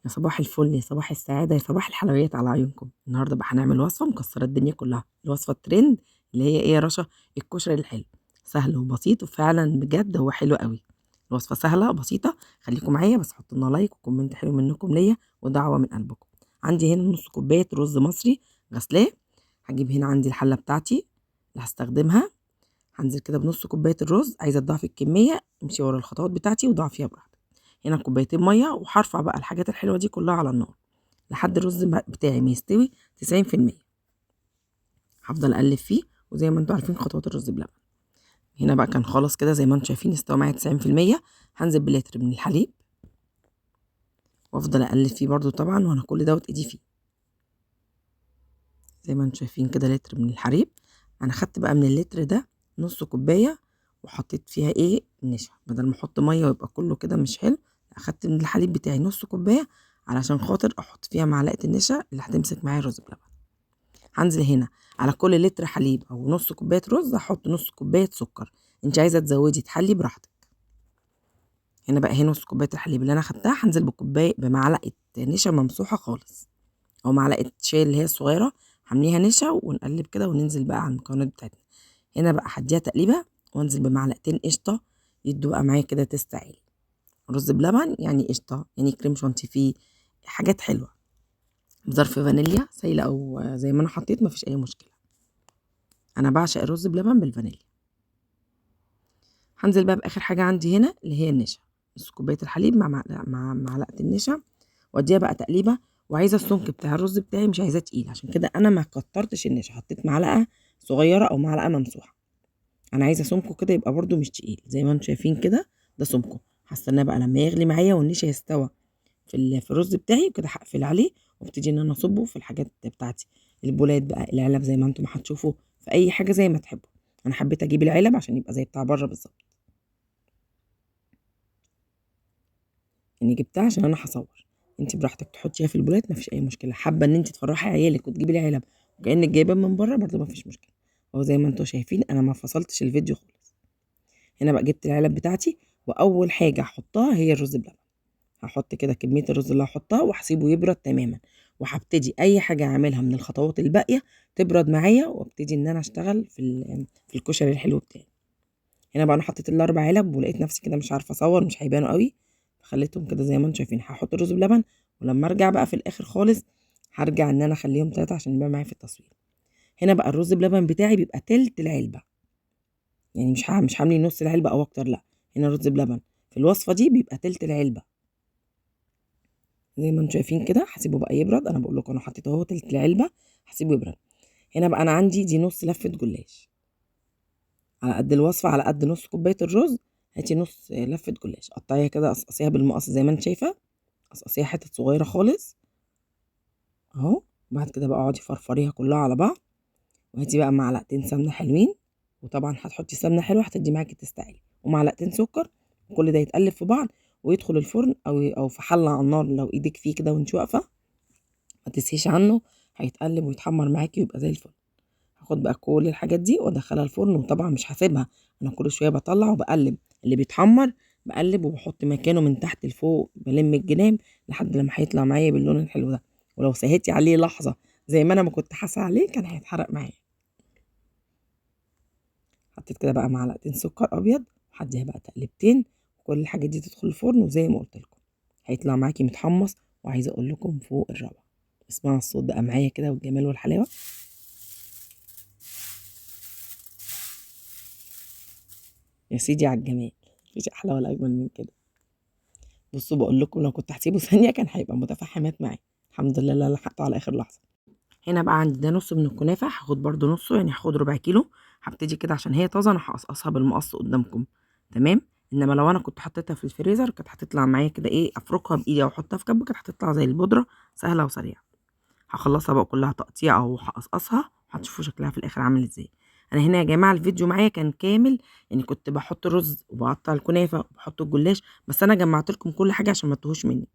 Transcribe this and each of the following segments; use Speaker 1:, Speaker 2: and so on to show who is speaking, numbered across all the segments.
Speaker 1: يا صباح الفل، يا صباح السعادة، يا صباح الحلويات على عيونكم. النهارده بقى هنعمل وصفة مكسرة الدنيا كلها، الوصفة الترند اللي هي ايه يا رشا؟ الكشري الحلو. سهل وبسيط وفعلا بجد هو حلو قوي. الوصفة سهلة بسيطة، خليكم معايا بس حطوا لنا لايك وكومنت حلو منكم ليا ودعوة من قلبكم. عندي هنا نص كوباية رز مصري غسلاه. هجيب هنا عندي الحلة بتاعتي اللي هستخدمها. هنزل كده بنص كوباية الرز، عايزة تضاعفي الكمية امشي ورا الخطوات بتاعتي وضاعفيها براحتك. هنا كوبايتين مية، وهرفع بقى الحاجات الحلوة دي كلها على النار لحد الرز بتاعي ما يستوي 90%. هفضل اقلب فيه، وزي ما انتم عارفين خطوات الرز بلبن. هنا بقى كان خلاص كده زي ما انتم شايفين استوى معايا 90%. هنزل بلتر من الحليب وافضل اقلب فيه برضو طبعا، وانا كل دوت ايدي فيه. زي ما انتم شايفين كده لتر من الحليب. انا خدت بقى من اللتر ده نص كوبايه وحطيت فيها ايه النشا، بدل ما احط ميه ويبقى كله كده مش حلو. اخدت من الحليب بتاعي نص كوبايه علشان خاطر احط فيها معلقه النشا اللي هتمسك معايا الرز بلبن. هنزل هنا على كل لتر حليب او نص كوبايه رز هحط نص كوبايه سكر. انت عايزه تزودي تحلي براحتك. هنا بقى نص كوبايه الحليب اللي انا خدتها هنزل بمعلقه نشا ممسوحه خالص، او معلقه شاي اللي هي الصغيره. هعمليها نشا ونقلب كده وننزل بقى على المكونات بتاعتنا. هنا بقى هديها تقليبه وانزل بمعلقتين قشطه يدوا بقى معايا كده تست عالي. رز بلبن يعني قشطه يعني كريم شانتيه، حاجات حلوه. بظرف فانيليا سايله او زي ما انا حطيت مفيش اي مشكله. انا بعشق الرز بلبن بالفانيليا. هنزل بقى باخر حاجه عندي هنا اللي هي النشا، نص كوبايه الحليب مع معلقه النشا، واديها بقى تقليبه. وعايزه السمك بتاع الرز بتاعي مش عايزاه تقيل، عشان كده انا ما كترتش النشا، حطيت معلقه صغيره او معلقه ممسوحه. انا عايزه سمكه كده يبقى برده مش تقيل زي ما انتم شايفين كده. ده سمكه. هستناه بقى لما يغلي معايا والنشا يستوى في الرز بتاعي، وكده هقفل عليه وابتدي ان انا اصبه في الحاجات بتاعتي. البولات بقى، العلب، زي ما انتم ما هتشوفوا في اي حاجه زي ما تحبوا. انا حبيت اجيب العلب عشان يبقى زي بتاع بره بالظبط. يعني جبتها عشان انا هصور. انت براحتك تحطيها في البولات مفيش اي مشكله. حابه ان انت تفرحي عيالك وتجيبي العلب وكانك جايباه من بره برضه مفيش مشكله. هو زي ما انتم شايفين انا ما فصلتش الفيديو خالص. هنا بقى جبت العلب بتاعتي، واول حاجه هحطها هي الرز بلبن. هحط كده كميه الرز اللي هحطها وهسيبه يبرد تماما، وهبتدي اي حاجه اعملها من الخطوات الباقيه تبرد معايا، وابتدي ان انا اشتغل في الكشري الحلو بتاعي. هنا بقى انا حطيت الاربع علب ولقيت نفسي كده مش عارفه اصور، مش هيبانوا قوي، فخليتهم كده زي ما انتم شايفين. هحط الرز بلبن، ولما ارجع بقى في الاخر خالص هرجع ان انا اخليهم 3 عشان يبقى معايا في التصوير. هنا بقى الرز بلبن بتاعي بيبقى تلت العلبه، يعني مش هعمل نص العلبه او اكتر، لا. هنا الرز بلبن في الوصفه دي بيبقى تلت العلبه زي ما انتم شايفين كده. هسيبه بقى يبرد، انا بقول لكم انا حطيته اهو تلت العلبه، هسيبه يبرد. هنا بقى انا عندي دي نص لفه جلاش، على قد الوصفه، على قد نص كوبايه الرز. هاتي نص لفه جلاش، قطعيها كده، قصقصيها بالمقص زي ما انت شايفه، قصقصيها حتت صغيره خالص اهو. بعد كده بقى اقعدي فرفريها كلها على بعض، وهاتي بقى معلقتين سمنه حلوين، وطبعا هتحطي سمنه حلوه هتدي معاكي تستعجلي، ومعلقتين سكر. كل ده يتقلب في بعض ويدخل الفرن او في حله على النار لو ايدك فيه كده وانت واقفه، ما تسهيش عنه، هيتقلب ويتحمر معاكي ويبقى زي الفل. هاخد بقى كل الحاجات دي وادخلها الفرن، وطبعا مش هسيبها، انا كل شويه بطلع وبقلب اللي بيتحمر، بقلب وبحط مكانه من تحت لفوق، بلم الجناب لحد لما هيطلع معايا باللون الحلو ده. ولو سهيتي عليه لحظه زي ما انا ما كنت حاسه عليه كان هيتحرق معايا. حطيت كده بقى معلقتين سكر ابيض، وهديها بقى تقلبتين، وكل الحاجات دي تدخل الفرن، وزي ما قلت لكم هيطلع معاكي متحمص. وعايزه اقول لكم فوق الروعه. اسمعوا الصوت بقى معايا كده والجمال والحلاوه. يا سيدي على الجمال، مفيش احلى ولا اجمل من كده. بصوا بقول لكم لو كنت هسيبه ثانيه كان هيبقى متفحمات معايا. الحمد لله اللي لحقته على اخر لحظه. هنا بقى عندي ده نص من الكنافه، هاخد برده نصه، يعني هاخد ربع كيلو. هبتدي كده عشان هي طازه انا هقصقصها بالمقص قدامكم، تمام. انما لو انا كنت حطيتها في الفريزر كانت هتطلع معايا كده ايه، افركها بايدي او احطها في كب كانت هتطلع زي البودره، سهله وسريعه. هخلصها بقى كلها تقطيع او هقصقصها، هتشوفوا شكلها في الاخر عامل ازاي. انا هنا يا جماعه الفيديو معايا كان كامل، يعني كنت بحط الرز وبقطع الكنافه وبحط الجلاش، بس انا جمعت لكم كل حاجه عشان ما تتوهوش مني.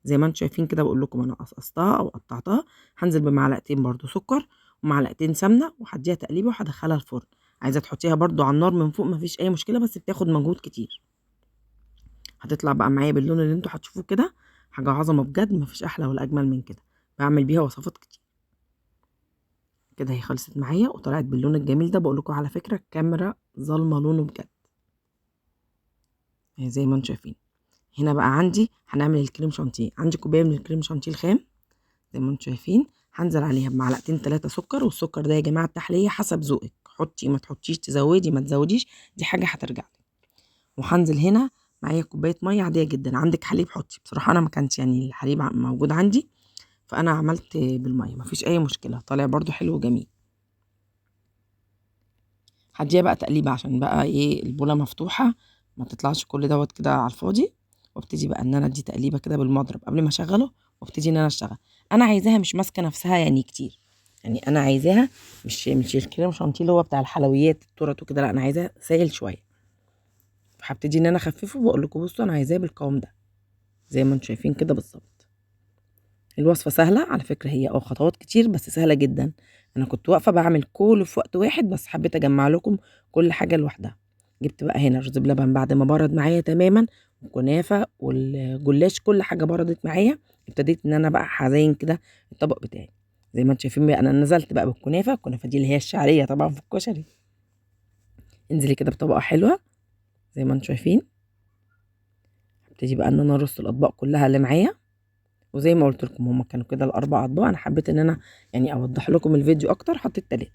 Speaker 1: زي ما انتم شايفين كده بقول لكم انا قصقصتها او قطعتها. هنزل بمعلقتين برده سكر ومعلقتين سمنه، وهديها تقليبه وهدخلها الفرن. عايزه تحطيها برده على النار من فوق مفيش اي مشكله، بس بتاخد مجهود كتير. هتطلع بقى معايا باللون اللي انتوا هتشوفوه كده. حاجة عظمة بجد، مفيش احلى ولا اجمل من كده. بعمل بيها وصفات كتير. كده هي خلصت معايا وطلعت باللون الجميل ده. بقولكوا على فكرة الكاميرا ظالمة لونه بجد، يعني زي ما انتم شايفين. هنا بقى عندي هنعمل الكريم شانتيه. عندي كوباية من الكريم شانتيه الخام زي ما انتم شايفين. هنزل عليها بمعلقتين 3 سكر، والسكر ده يا جماعة التحلية حسب ذوقك، حطي ما تحطيش، تزودي ما تزوديش، دي حاجة هترجع لك. وهنزل هنا معايا كوباية مية عادية جدا. عندك حليب حطي، بصراحة أنا ما كانش يعني الحليب موجود عندي، فأنا عملت بالمية، مفيش أي مشكلة، طالع برضو حلو وجميل. هديها بقى تقليبة عشان بقى ايه البولة مفتوحة ما تطلعش كل دوت كده على الفاضي. وابتدي بقى ان انا ادي تقليبة كده بالمضرب قبل ما اشغله، وابتدي ان انا اشتغل. انا عايزاها مش ماسكة نفسها يعني كتير، يعني انا عايزاها مش الكريم شانتيه اللي هو بتاع الحلويات التورت وكده، لا انا عايزاه سائل شوية. فهبتدي ان انا اخففه. بقول لكم بصوا انا عايزاه بالقوام ده زي ما انتم شايفين كده بالظبط. الوصفة سهلة على فكرة، هي خطوات كتير بس سهلة جدا. انا كنت واقفة بعمل كله في وقت واحد، بس حبيت اجمع لكم كل حاجة لوحدها. جبت بقى هنا رز بلبن بعد ما برد معايا تماما، والكنافة والجلاش كل حاجة بردت معايا. ابتديت ان انا بقى هزين كده الطبق بتاعي. زي ما انتم شايفين بقى انا نزلت بقى بالكنافة. الكنافة دي اللي هي الشعرية طبعا في الكشري. انزلي كده بطبقة حلوة زي ما انتم شايفين. ابتدي بقى ان انا ارص الاطباق كلها اللي معايا. وزي ما قلت لكم هما كانوا كده الاربع اطباق، انا حبيت ان انا يعني اوضح لكم الفيديو اكتر، حطيت 3.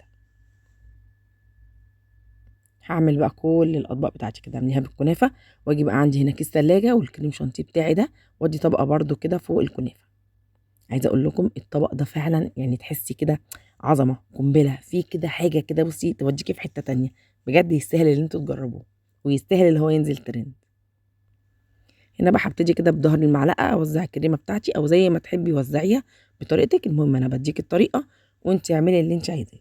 Speaker 1: هعمل بقى كل الاطباق بتاعتي كده اعمليها بالكنافه. واجي بقى عندي هنا كيس تلاجة والكريم شانتيه بتاعي ده، وادي طبقه برده كده فوق الكنافه. عايزه اقول لكم الطبق ده فعلا يعني تحسي كده عظمه قنبله فيه كده، حاجه كده بصي توديكي في حته تانية. بجد يستاهل اللي انتوا تجربوه، ويستاهل اللي هو ينزل ترند. هنا بقى هبتدي كده بظهر المعلقه اوزع الكريمه بتاعتي، او زي ما تحبي وزعيها بطريقتك. المهم انا بديك الطريقه وانت اعملي اللي انت عايزاه.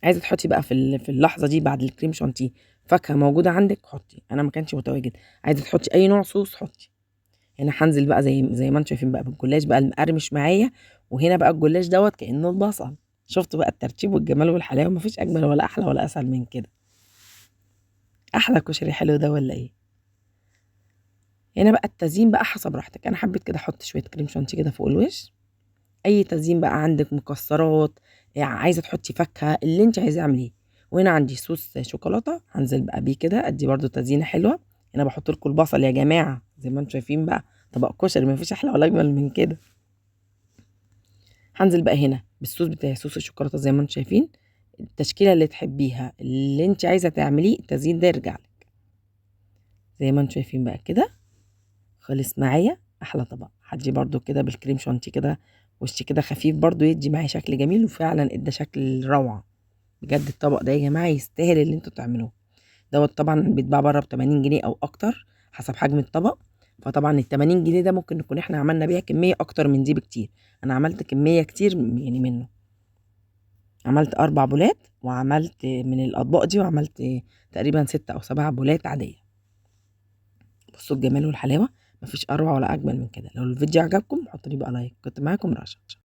Speaker 1: عايزه تحطي بقى في اللحظه دي بعد الكريم شانتيه فاكهه موجوده عندك حطي، انا ما كانش متواجد. عايزه تحطي اي نوع صوص حطي. هنا هنزل بقى زي ما انتم شايفين بقى بالجلاش بقى المقرمش معايا. وهنا بقى الجلاش دوت كانه البصل. شفتوا بقى الترتيب والجمال والحلاوه؟ مفيش اجمل ولا احلى ولا اسهل من كده. احلى كشري حلو ده ولا ايه؟ هنا بقى التزيين بقى حسب راحتك. انا حبيت كده احط شويه كريم شانتيه كده فوق الوش. اي تزيين بقى عندك، مكسرات، يعني عايزه تحطي فاكهه اللي انت عايزاه اعمليه. وهنا عندي صوص شوكولاته هنزل بقى بيه كده ادي برده تزيينه حلوه. هنا بحط لكم البصل يا جماعه زي ما انتم شايفين بقى، طبق كشري ما فيش احلى ولا اجمل من كده. هنزل بقى هنا بالصوص بتاعي، صوص الشوكولاته زي ما انتم شايفين. التشكيله اللي تحبيها اللي انت عايزه تعمليه التزيين ده يرجع لك. زي ما انتم شايفين بقى كده خلص معايا احلى طبق. هدي برده كده بالكريم شانتيه كده وش كده خفيف برده يدي معايا شكل جميل، وفعلا ادى شكل روعه. بجد الطبق ده يا جماعه يستاهل اللي انتوا تعملوه. دوت طبعا بيتباع بره ب 80 جنيه او اكتر حسب حجم الطبق. فطبعا ال 80 جنيه ده ممكن نكون احنا عملنا بيها كميه اكتر من دي بكتير. انا عملت كميه كتير يعني منه. عملت 4 بولات، وعملت من الاطباق دي، وعملت تقريبا 6 او 7 بولات عاديه. بصوا الجمال والحلاوه، مفيش اروع ولا اجمل من كده. لو الفيديو عجبكم حطوا لي بقى لايك. كنت معاكم رشا.